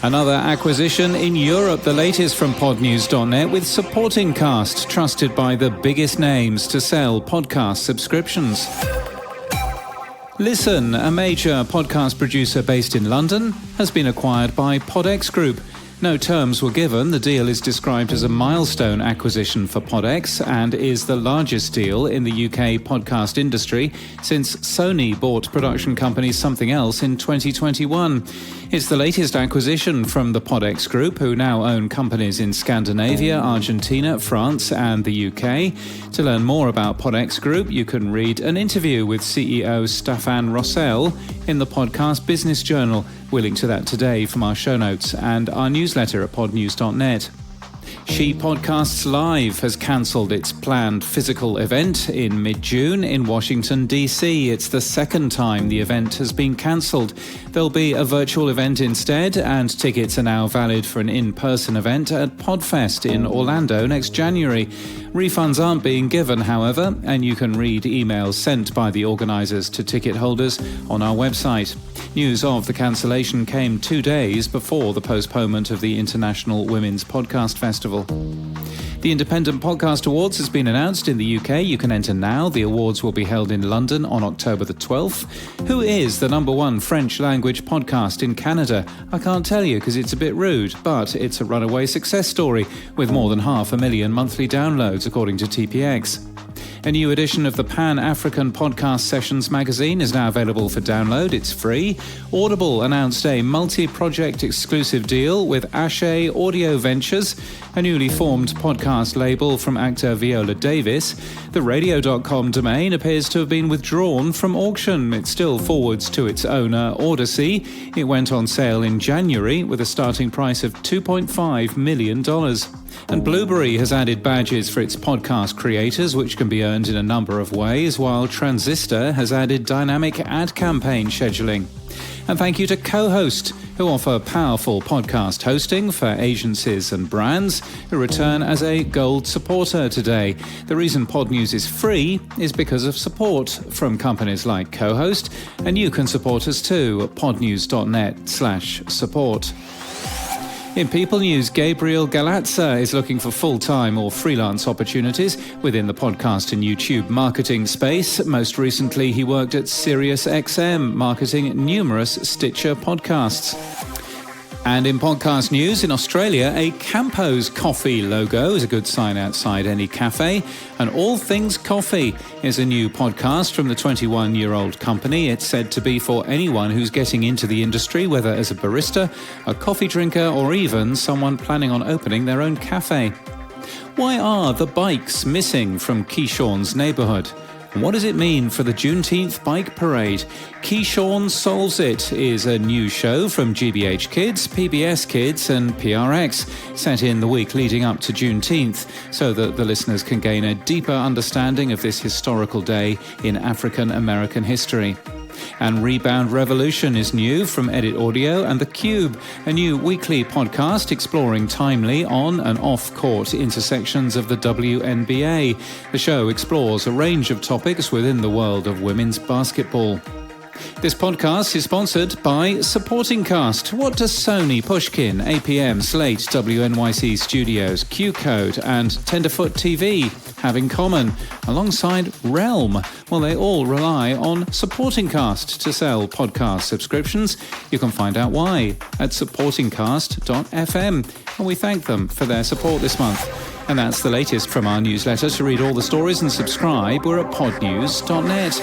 Another acquisition in Europe, the latest from podnews.net with Supporting Cast, trusted by the biggest names to sell podcast subscriptions. Listen, a major podcast producer based in London, has been acquired by PodX Group. No terms were given. The deal is described as a milestone acquisition for PodX and is the largest deal in the UK podcast industry since Sony bought production company Something Else in 2021. It's the latest acquisition from the PodX Group, who now own companies in Scandinavia, Argentina, France and the UK. To learn more about PodX Group, you can read an interview with CEO Staffan Rossell in the Podcast Business Journal. We'll link to that today from our show notes and our newsletter at podnews.net. She Podcasts Live has cancelled its planned physical event in mid-June in Washington, D.C. It's the second time the event has been cancelled. There'll be a virtual event instead, and tickets are now valid for an in-person event at Podfest in Orlando next January. Refunds aren't being given, however, and you can read emails sent by the organisers to ticket holders on our website. News of the cancellation came 2 days before the postponement of the International Women's Podcast Festival. The Independent Podcast Awards has been announced in the UK. You can enter now. The awards will be held in London on October the 12th. Who is the #1 French language podcast in Canada? I can't tell you because it's a bit rude, but it's a runaway success story with more than 500,000 monthly downloads, according to TPX. A new edition of the Pan-African Podcast Sessions magazine is now available for download. It's free. Audible announced a multi-project exclusive deal with Ashe Audio Ventures, a newly formed podcast label from actor Viola Davis. The radio.com domain appears to have been withdrawn from auction. It still forwards to its owner, Odyssey. It went on sale in January with a starting price of $2.5 million. And Blueberry has added badges for its podcast creators, which can be earned in a number of ways, while Transistor has added dynamic ad campaign scheduling. And thank you to Co-Host, who offer powerful podcast hosting for agencies and brands, who return as a gold supporter today. The reason Pod News is free is because of support from companies like Co-Host, and you can support us too at podnews.net/support. In People News, Gabriel Galazza is looking for full-time or freelance opportunities within the podcast and YouTube marketing space. Most recently, he worked at SiriusXM, marketing numerous Stitcher podcasts. And in podcast news, in Australia, a Campos coffee logo is a good sign outside any cafe. And All Things Coffee is a new podcast from the 21-year-old company. It's said to be for anyone who's getting into the industry, whether as a barista, a coffee drinker, or even someone planning on opening their own cafe. Why are the bikes missing from Keyshawn's neighbourhood? What does it mean for the Juneteenth Bike Parade? Keyshawn Solves It is a new show from GBH Kids, PBS Kids and PRX, set in the week leading up to Juneteenth, so that the listeners can gain a deeper understanding of this historical day in African American history. And Rebound Revolution is new from Edit Audio and The Cube, a new weekly podcast exploring timely on- and off-court intersections of the WNBA. The show explores a range of topics within the world of women's basketball. This podcast is sponsored by Supporting Cast. What does Sony, Pushkin, APM, Slate, WNYC Studios, Q-Code and Tenderfoot TV have in common, alongside Realm? Well, they all rely on Supporting Cast to sell podcast subscriptions. You can find out why at supportingcast.fm, and we thank them for their support this month. And that's the latest from our newsletter. To read all the stories and subscribe, we're at podnews.net.